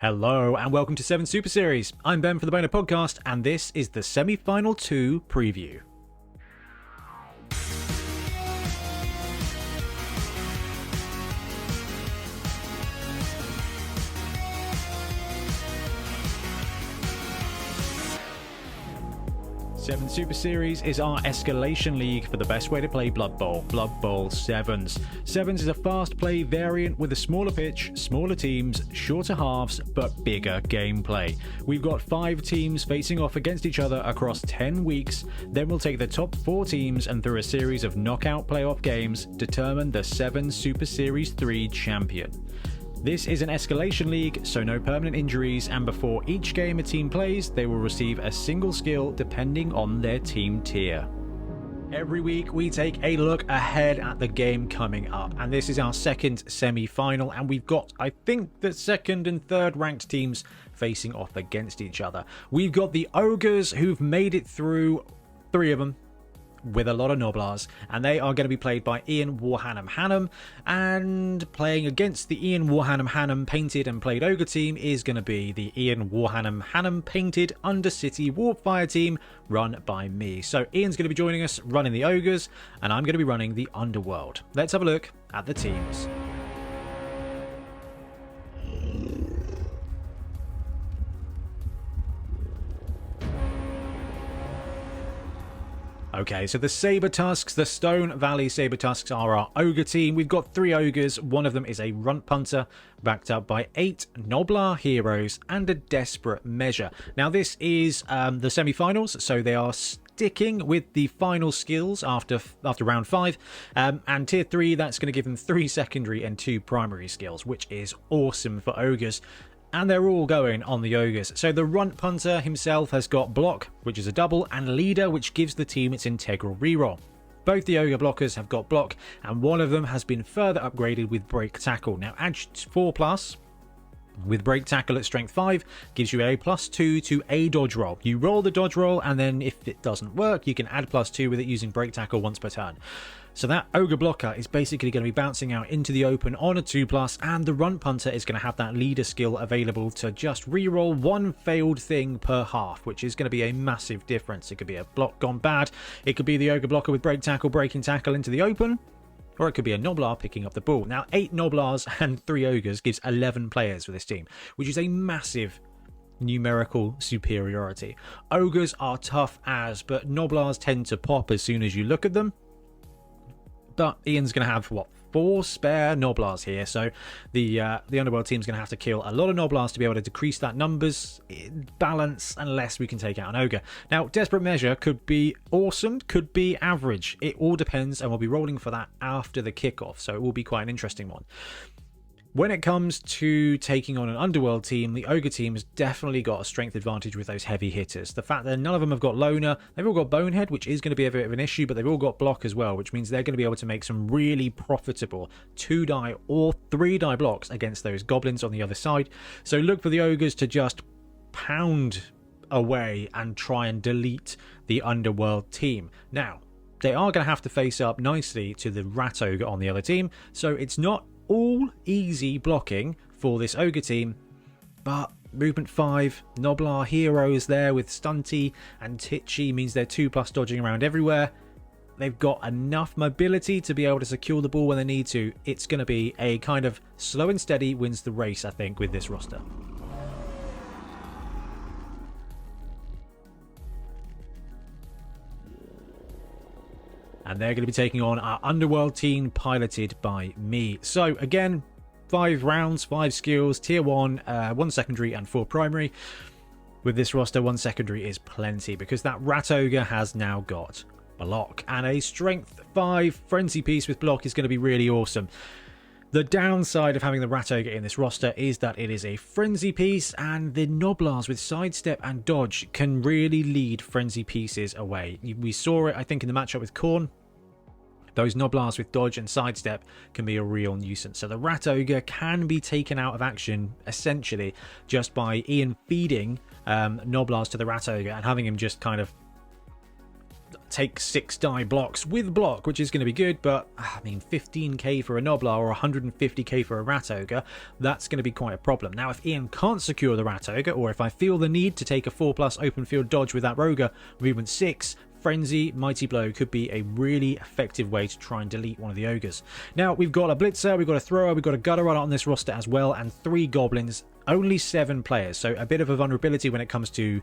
Hello and welcome to 7 Super Series. I'm Ben for the Bonehead podcast and this is the semi-final 2 preview. Seven Super Series is our escalation league for the best way to play Blood Bowl, Blood Bowl Sevens. Sevens is a fast play variant with a smaller pitch, smaller teams, shorter halves, but bigger gameplay. We've got 5 teams facing off against each other across 10 weeks, then we'll take the top 4 teams and through a series of knockout playoff games, determine the 7 Super Series 3 champion. This is an escalation league, so no permanent injuries, and before each game a team plays, they will receive a single skill depending on their team tier. Every week we take a look ahead at the game coming up, and this is our second semi-final, and we've got, I think, the second and third ranked teams facing off against each other. We've got the Ogres, who've made it through 3 of them, with a lot of Noblars, and they are going to be played by Ian Warhammer Hannam, and playing against the Ian Warhammer Hannam painted and played Ogre team is going to be the Ian Warhammer Hannam painted Undercity Warpfire team run by me. So Ian's going to be joining us running the Ogres, and I'm going to be running the Underworld. Let's have a look at the teams. Okay, so the Saber Tusks, the Stone Valley Saber Tusks are our Ogre team. We've got 3 Ogres. One of them is a Runt Punter, backed up by 8 Noblar heroes and a Desperate Measure. Now, this is the semi-finals, so they are sticking with the final skills after round 5. And tier 3, that's going to give them 3 secondary and 2 primary skills, which is awesome for Ogres. And they're all going on the Ogres. So the Runt Punter himself has got Block, which is a double, and Leader, which gives the team its integral reroll. Both the Ogre blockers have got Block, and one of them has been further upgraded with Break Tackle. Now, add 4+, with Break Tackle at Strength 5, gives you a +2 to a dodge roll. You roll the dodge roll, and then if it doesn't work, you can add +2 with it using Break Tackle once per turn. So that Ogre blocker is basically going to be bouncing out into the open on a 2+, and the Runt Punter is going to have that Leader skill available to just reroll 1 failed thing per half, which is going to be a massive difference. It could be a block gone bad, it could be the Ogre blocker with Break Tackle breaking tackle into the open, or it could be a Noblar picking up the ball. Now, 8 Noblars and 3 Ogres gives 11 players for this team, which is a massive numerical superiority. Ogres are tough as, but Noblars tend to pop as soon as you look at them. But Ian's going to have, 4 spare Noblars here, so the Underworld team's going to have to kill a lot of Noblars to be able to decrease that numbers balance unless we can take out an Ogre. Now, Desperate Measure could be awesome, could be average. It all depends, and we'll be rolling for that after the kickoff, so it will be quite an interesting one. When it comes to taking on an Underworld team, the Ogre team has definitely got a strength advantage with those heavy hitters. The fact that none of them have got Loner, they've all got Bonehead, which is going to be a bit of an issue, but they've all got Block as well, which means they're going to be able to make some really profitable 2-die or 3-die blocks against those Goblins on the other side. So look for the Ogres to just pound away and try and delete the Underworld team. Now, they are going to have to face up nicely to the Rat Ogre on the other team, so it's not all easy blocking for this Ogre team, but movement 5, Noblar heroes there with Stunty and Titchy means they're 2+ dodging around everywhere. They've got enough mobility to be able to secure the ball when they need to. It's going to be a kind of slow and steady wins the race, I think, with this roster. And they're going to be taking on our Underworld team piloted by me. So again, 5 rounds, 5 skills, tier 1, 1 secondary and 4 primary. With this roster, 1 secondary is plenty because that Rat Ogre has now got Block. And a Strength 5 Frenzy piece with Block is going to be really awesome. The downside of having the Rat Ogre in this roster is that it is a Frenzy piece, and the Noblars with Sidestep and Dodge can really lead Frenzy pieces away. We saw it, I think, in the matchup with Khorne. Those Noblars with Dodge and Sidestep can be a real nuisance. So the Rat Ogre can be taken out of action, essentially, just by Ian feeding Noblars to the Rat Ogre and having him just kind of take 6 die blocks with block, which is going to be good, but I mean 15k for a Noblar or 150k for a Rat Ogre, that's going to be quite a problem. Now if Ian can't secure the Rat Ogre, or if I feel the need to take a 4+ open field dodge with that Roger, movement 6, Frenzy, Mighty Blow could be a really effective way to try and delete one of the Ogres. Now we've got a Blitzer, we've got a Thrower, we've got a Gutter Runner on this roster as well, and 3 Goblins, only 7 players, so a bit of a vulnerability when it comes to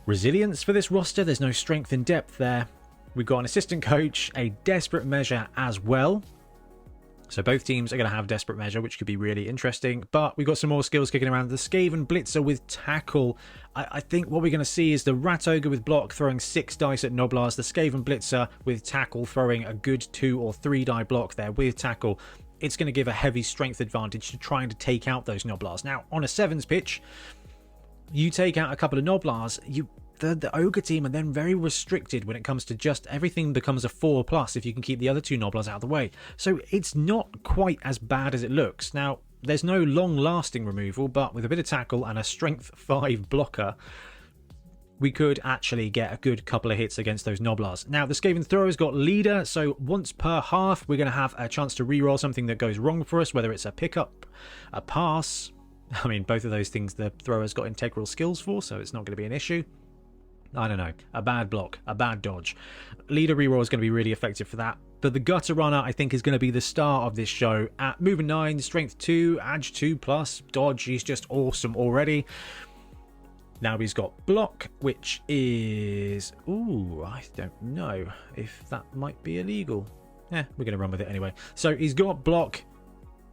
resilience for this roster. There's no strength in depth there. We've got an assistant coach, a desperate measure as well. So both teams are going to have desperate measure, which could be really interesting. But we've got some more skills kicking around. The Skaven Blitzer with tackle. I think what we're going to see is the Rat Ogre with block throwing 6 dice at Noblars. The Skaven Blitzer with tackle throwing a good 2 or 3 die block there with tackle. It's going to give a heavy strength advantage to trying to take out those Noblars. Now, on a 7s pitch, you take out a couple of Noblars, the Ogre team are then very restricted when it comes to just everything becomes a 4+ if you can keep the other 2 Noblars out of the way. So it's not quite as bad as it looks. Now, there's no long-lasting removal, but with a bit of tackle and a strength 5 blocker, we could actually get a good couple of hits against those Noblars. Now, the Skaven Thrower's got Leader, so once per half, we're going to have a chance to reroll something that goes wrong for us, whether it's a pickup, a pass. I mean, both of those things the Thrower's got integral skills for, so it's not going to be an issue. I don't know. A bad block, a bad dodge. Leader reroll is going to be really effective for that. But the Gutter Runner, I think, is going to be the star of this show. At movement 9, strength 2, edge 2+, dodge. He's just awesome already. Now he's got block, which is... Ooh, I don't know if that might be illegal. We're going to run with it anyway. So he's got block,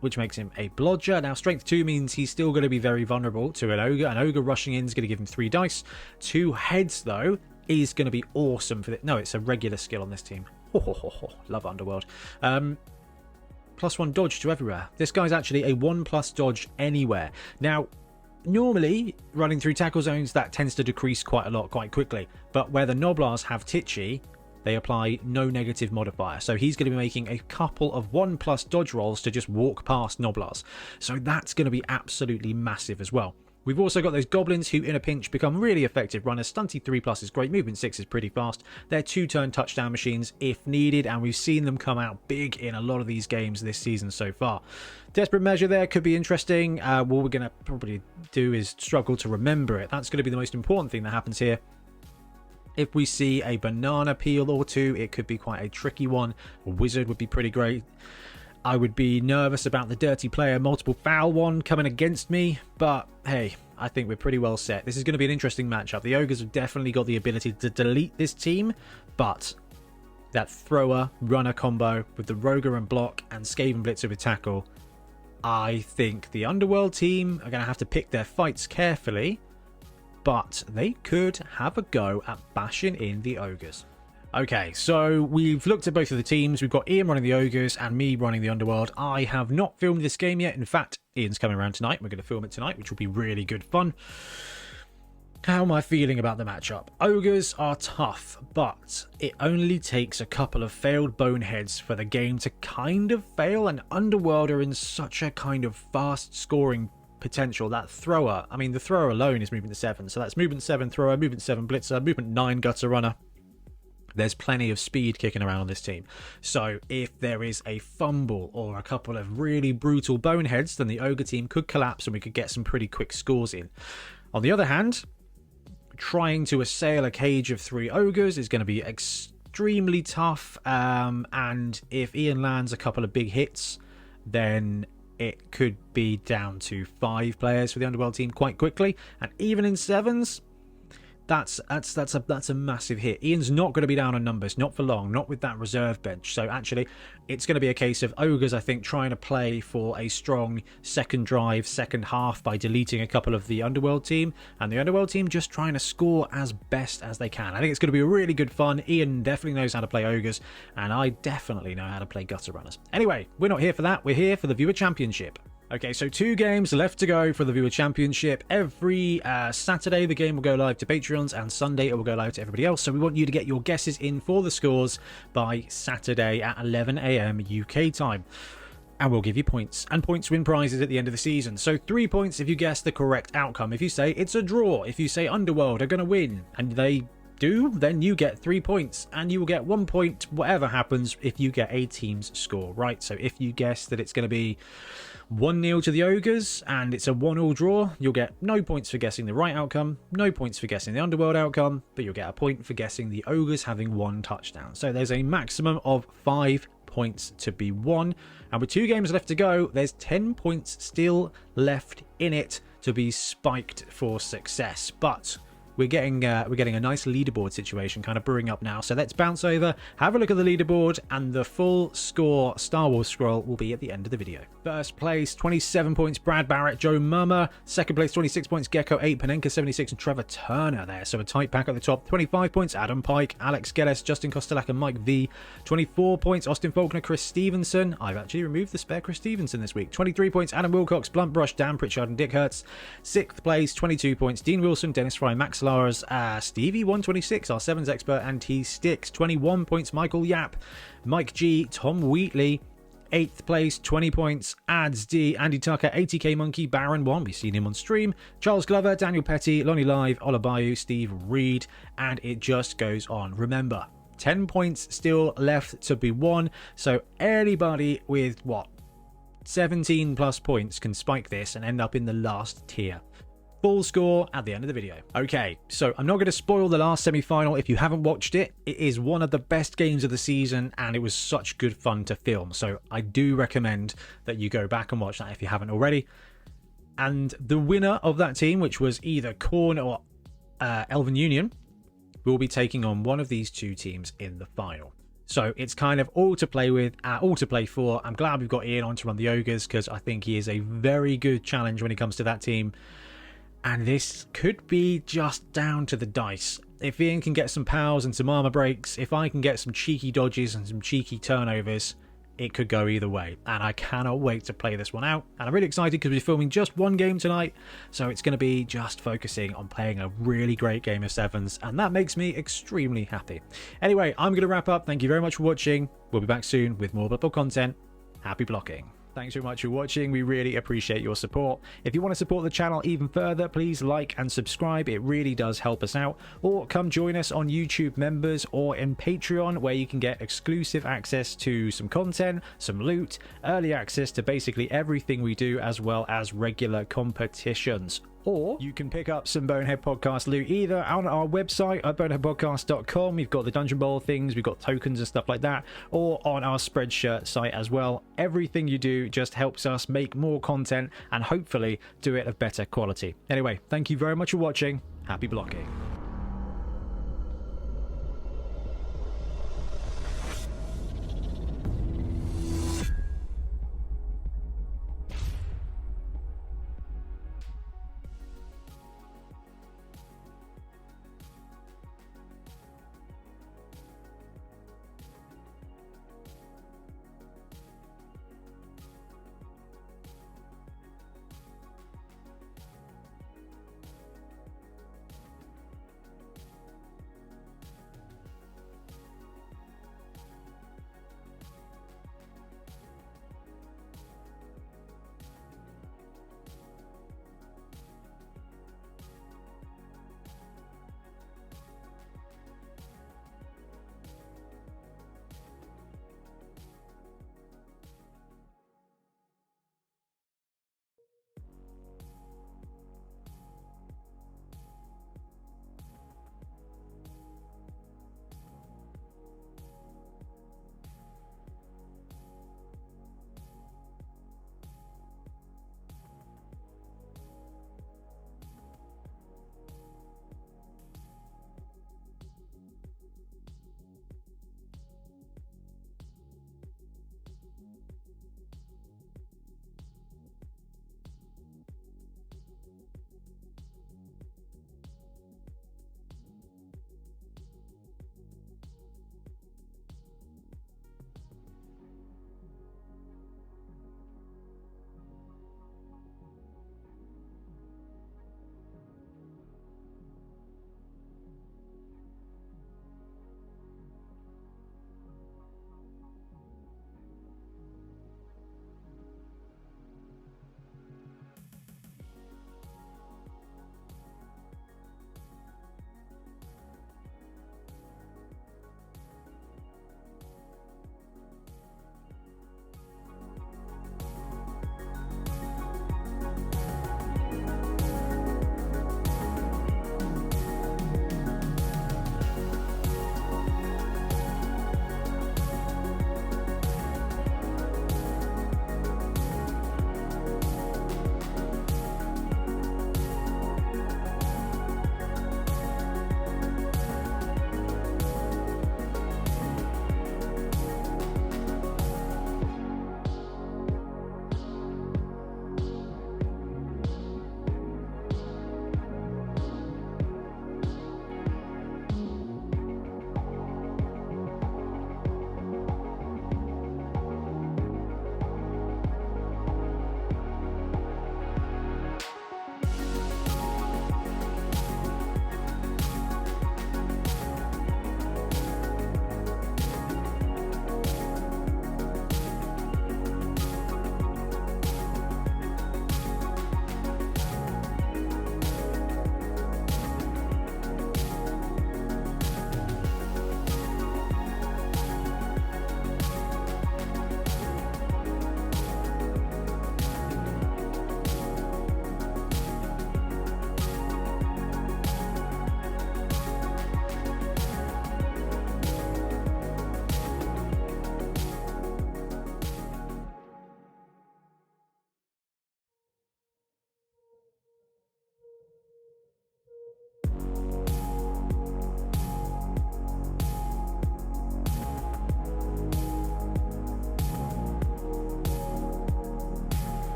which makes him a blodger. Now, strength 2 means he's still going to be very vulnerable to an Ogre. An Ogre rushing in is going to give him 3 dice. 2 heads, though, is going to be awesome for this. No, it's a regular skill on this team. Love Underworld. +1 dodge to everywhere. This guy's actually a 1+ dodge anywhere. Now, normally, running through tackle zones, that tends to decrease quite a lot, quite quickly. But where the Noblars have Titchy, they apply no negative modifier. So he's going to be making a couple of 1+ dodge rolls to just walk past Noblars. So that's going to be absolutely massive as well. We've also got those Goblins who, in a pinch, become really effective runners. Stunty 3+ is great. Movement 6 is pretty fast. They're 2-turn touchdown machines if needed, and we've seen them come out big in a lot of these games this season so far. Desperate measure there could be interesting. What we're going to probably do is struggle to remember it. That's going to be the most important thing that happens here. If we see a banana peel or 2, it could be quite a tricky one. A wizard would be pretty great. I would be nervous about the dirty player multiple foul one coming against me, but hey, I think we're pretty well set. This is going to be an interesting matchup. The Ogres have definitely got the ability to delete this team, but that thrower runner combo with the Roger and block and Skaven Blitzer with tackle, I think the Underworld team are going to have to pick their fights carefully, but they could have a go at bashing in the Ogres. Okay, so we've looked at both of the teams. We've got Ian running the Ogres and me running the Underworld. I have not filmed this game yet. In fact, Ian's coming around tonight. We're going to film it tonight, which will be really good fun. How am I feeling about the matchup? Ogres are tough, but it only takes a couple of failed boneheads for the game to kind of fail, and Underworld are in such a kind of fast scoring potential. That thrower, I mean, the thrower alone is movement 7, so that's movement 7 thrower, movement 7 blitzer, movement 9 gutter runner. There's plenty of speed kicking around on this team. So if there is a fumble or a couple of really brutal boneheads, then the Ogre team could collapse and we could get some pretty quick scores in. On the other hand, trying to assail a cage of 3 Ogres is going to be extremely tough. And if Ian lands a couple of big hits, then it could be down to 5 players for the Underworld team quite quickly. And even in 7s, that's a massive hit. Ian's not going to be down on numbers, not for long, not with that reserve bench. So actually, it's going to be a case of Ogres, I think, trying to play for a strong second drive, second half by deleting a couple of the Underworld team, and the Underworld team just trying to score as best as they can. I think it's going to be really good fun. Ian definitely knows how to play Ogres, and I definitely know how to play Gutter Runners. Anyway, we're not here for that. We're here for the Viewer Championship. Okay, so 2 games left to go for the Viewer Championship. Every Saturday, the game will go live to Patreons, and Sunday, it will go live to everybody else. So we want you to get your guesses in for the scores by Saturday at 11 AM UK time. And we'll give you points. And points win prizes at the end of the season. So 3 points if you guess the correct outcome. If you say it's a draw, if you say Underworld are going to win, and they do, then you get 3 points, and you will get 1 point whatever happens if you get a team's score right. So if you guess that it's going to be 1-0 to the Ogres and it's a 1-1 draw, you'll get no points for guessing the right outcome, no points for guessing the Underworld outcome, but you'll get a point for guessing the Ogres having 1 touchdown. So there's a maximum of 5 points to be won, and with 2 games left to go, there's 10 points still left in it to be spiked for success. But we're getting a nice leaderboard situation kind of brewing up now. So let's bounce over, have a look at the leaderboard, and the full score Star Wars scroll will be at the end of the video. First place, 27 points, Brad Barrett, Joe Murmur. Second place, 26 points, Gecko 8, Panenka 76, and Trevor Turner there. So a tight pack at the top. 25 points, Adam Pike, Alex Geddes, Justin Kostelak, and Mike V. 24 points, Austin Faulkner, Chris Stevenson. I've actually removed the spare Chris Stevenson this week. 23 points, Adam Wilcox, Blunt Brush, Dan Pritchard, and Dick Hertz. 6th place, 22 points, Dean Wilson, Dennis Fry, Max Lars, Stevie 126, our 7s expert, and T Sticks. 21 points, Michael Yap, Mike G, Tom Wheatley. 8th place, 20 points, Ads D, Andy Tucker, 80k Monkey, Baron 1, we've seen him on stream, Charles Glover, Daniel Petty, Lonnie Live, Olabayu, Steve Reed, and it just goes on. Remember, 10 points still left to be won, so anybody with, 17 plus points can spike this and end up in the last tier. Full score at the end of the video. Okay, so I'm not going to spoil the last semi-final. If you haven't watched it, it is one of the best games of the season, and it was such good fun to film. So I do recommend that you go back and watch that if you haven't already. And the winner of that team, which was either Khorne or Elven Union, will be taking on one of these 2 teams in the final. So it's kind of all to play with, all to play for. I'm glad we've got Ian on to run the Ogres, because I think he is a very good challenge when it comes to that team. And this could be just down to the dice. If Ian can get some pals and some armor breaks, if I can get some cheeky dodges and some cheeky turnovers, it could go either way. And I cannot wait to play this one out. And I'm really excited because we're filming just 1 game tonight. So it's going to be just focusing on playing a really great game of 7s. And that makes me extremely happy. Anyway, I'm going to wrap up. Thank you very much for watching. We'll be back soon with more Blood Bowl content. Happy blocking. Thanks very much for watching. We really appreciate your support. If you want to support the channel even further, please like and subscribe. It really does help us out. Or come join us on YouTube Members or in Patreon, where you can get exclusive access to some content, some loot, early access to basically everything we do, as well as regular competitions. Or you can pick up some Bonehead Podcast loot either on our website at boneheadpodcast.com. We've got the Dungeon Bowl things, we've got tokens and stuff like that, or on our Spreadshirt site as well. Everything you do just helps us make more content and hopefully do it of better quality. Anyway, thank you very much for watching. Happy blocking.